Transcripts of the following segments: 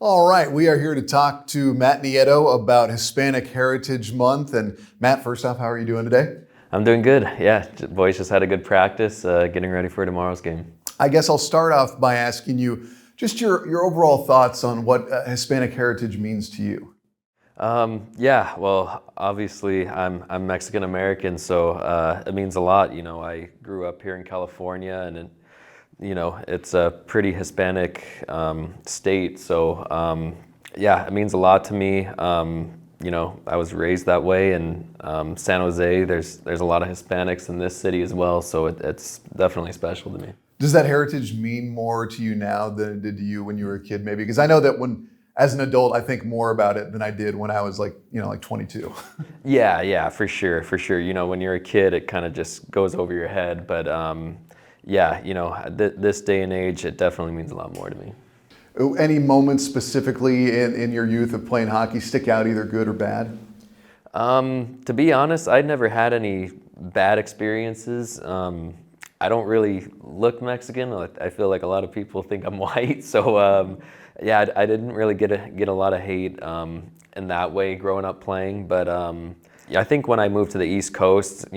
All right, we are here to talk to Matt Nieto about Hispanic Heritage Month. And Matt, first off, how are you doing today? I'm doing good. Yeah, boys just had a good practice, getting ready for tomorrow's game. I guess I'll start off by asking you just your overall thoughts on what Hispanic Heritage means to you. Yeah, well, obviously I'm Mexican American, so it means a lot. I grew up here in California, and it's a pretty Hispanic state. So yeah, it means a lot to me. I was raised that way, and San Jose, there's a lot of Hispanics in this city as well, so it's definitely special to me. Does that heritage mean more to you now than it did to you when you were a kid, maybe? Because I know that as an adult, I think more about it than I did when I was like 22. Yeah, for sure, for sure. When you're a kid, it kind of just goes over your head, but yeah, this day and age, it definitely means a lot more to me. Any moments specifically in your youth of playing hockey stick out, either good or bad? To be honest, I'd never had any bad experiences. I don't really look Mexican. I feel like a lot of people think I'm white, so yeah, I didn't really get a lot of hate in that way growing up playing. But yeah, I think when I moved to the East Coast,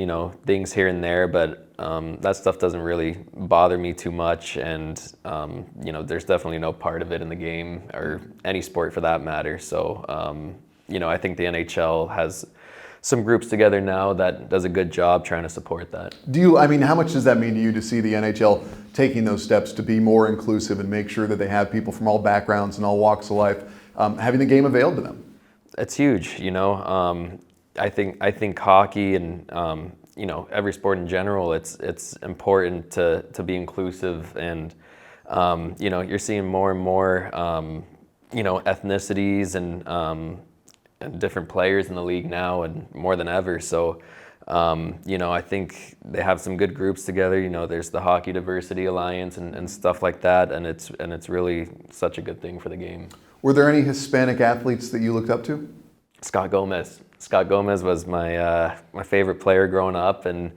things here and there, but that stuff doesn't really bother me too much. And there's definitely no part of it in the game or any sport for that matter. So I think the NHL has some groups together now that does a good job trying to support that. How much does that mean to you to see the NHL taking those steps to be more inclusive and make sure that they have people from all backgrounds and all walks of life having the game availed to them? It's huge, I think hockey and every sport in general, it's important to be inclusive, and you're seeing more and more ethnicities and different players in the league now, and more than ever. So I think they have some good groups together. There's the Hockey Diversity Alliance and stuff like that, and it's really such a good thing for the game. Were there any Hispanic athletes that you looked up to? Scott Gomez. Scott Gomez was my favorite player growing up, and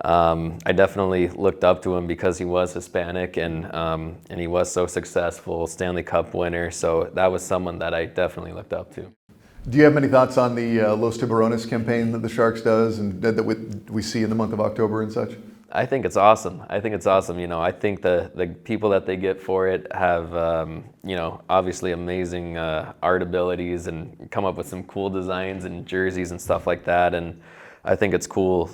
I definitely looked up to him because he was Hispanic, and he was so successful, Stanley Cup winner. So that was someone that I definitely looked up to. Do you have any thoughts on the Los Tiburones campaign that the Sharks does and that we see in the month of October and such? I think it's awesome. I think I think the people that they get for it have, obviously amazing art abilities and come up with some cool designs and jerseys and stuff like that. And I think it's cool,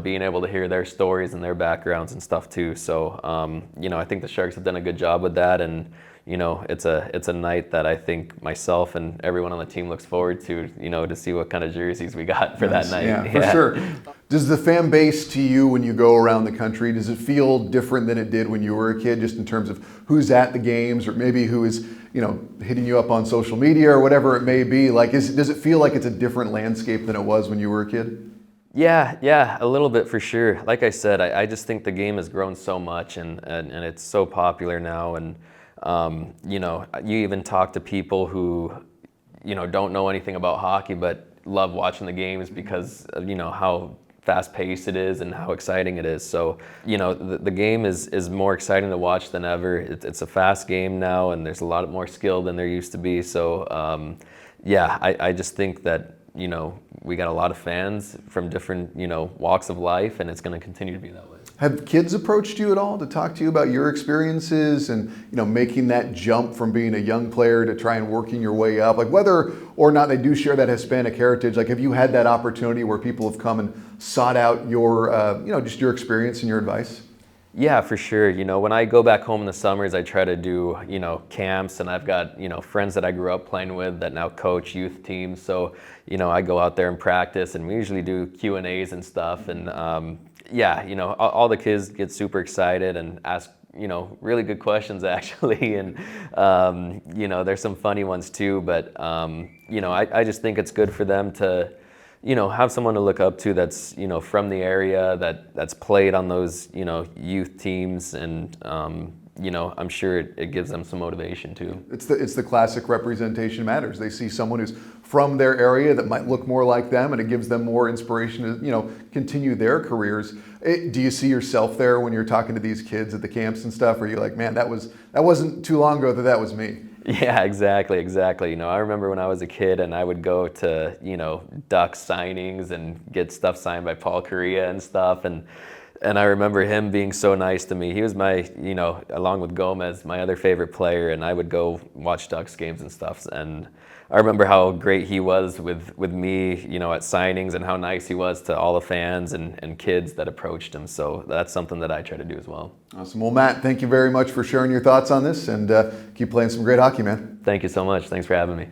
being able to hear their stories and their backgrounds and stuff too. So, I think the Sharks have done a good job with that. And it's a night that I think myself and everyone on the team looks forward to, to see what kind of jerseys we got for that night. Yeah, for sure. Does the fan base to you, when you go around the country, does it feel different than it did when you were a kid, just in terms of who's at the games, or maybe who is, hitting you up on social media or whatever it may be? Like, does it feel like it's a different landscape than it was when you were a kid? Yeah, a little bit for sure. Like I said, I just think the game has grown so much, and it's so popular now. And you even talk to people who, don't know anything about hockey but love watching the games because of, how fast-paced it is and how exciting it is. So, the game is more exciting to watch than ever. It's a fast game now, and there's a lot more skill than there used to be. So, yeah, I just think that, we got a lot of fans from different, walks of life, and it's going to continue to be that way. Have kids approached you at all to talk to you about your experiences and, making that jump from being a young player to try and working your way up? Like, whether or not they do share that Hispanic heritage, like, have you had that opportunity where people have come and sought out your, just your experience and your advice? Yeah, for sure. When I go back home in the summers, I try to do, camps, and I've got, friends that I grew up playing with that now coach youth teams. So, I go out there and practice, and we usually do Q&As and stuff. And yeah, all the kids get super excited and ask, really good questions actually. And, there's some funny ones too. But, I just think it's good for them to, have someone to look up to that's, from the area, that's played on those, youth teams, and, I'm sure it gives them some motivation too. It's the classic representation matters. They see someone who's from their area that might look more like them, and it gives them more inspiration to, continue their careers. Do you see yourself there when you're talking to these kids at the camps and stuff? Or are you like, man, that wasn't too long ago that was me? Yeah, exactly, exactly. I remember when I was a kid and I would go to, Ducks signings and get stuff signed by Paul Correa and stuff. And I remember him being so nice to me. He was my, along with Gomez, my other favorite player. And I would go watch Ducks games and stuff. And I remember how great he was with me, at signings, and how nice he was to all the fans and kids that approached him. So that's something that I try to do as well. Awesome. Well, Matt, thank you very much for sharing your thoughts on this, and keep playing some great hockey, man. Thank you so much. Thanks for having me.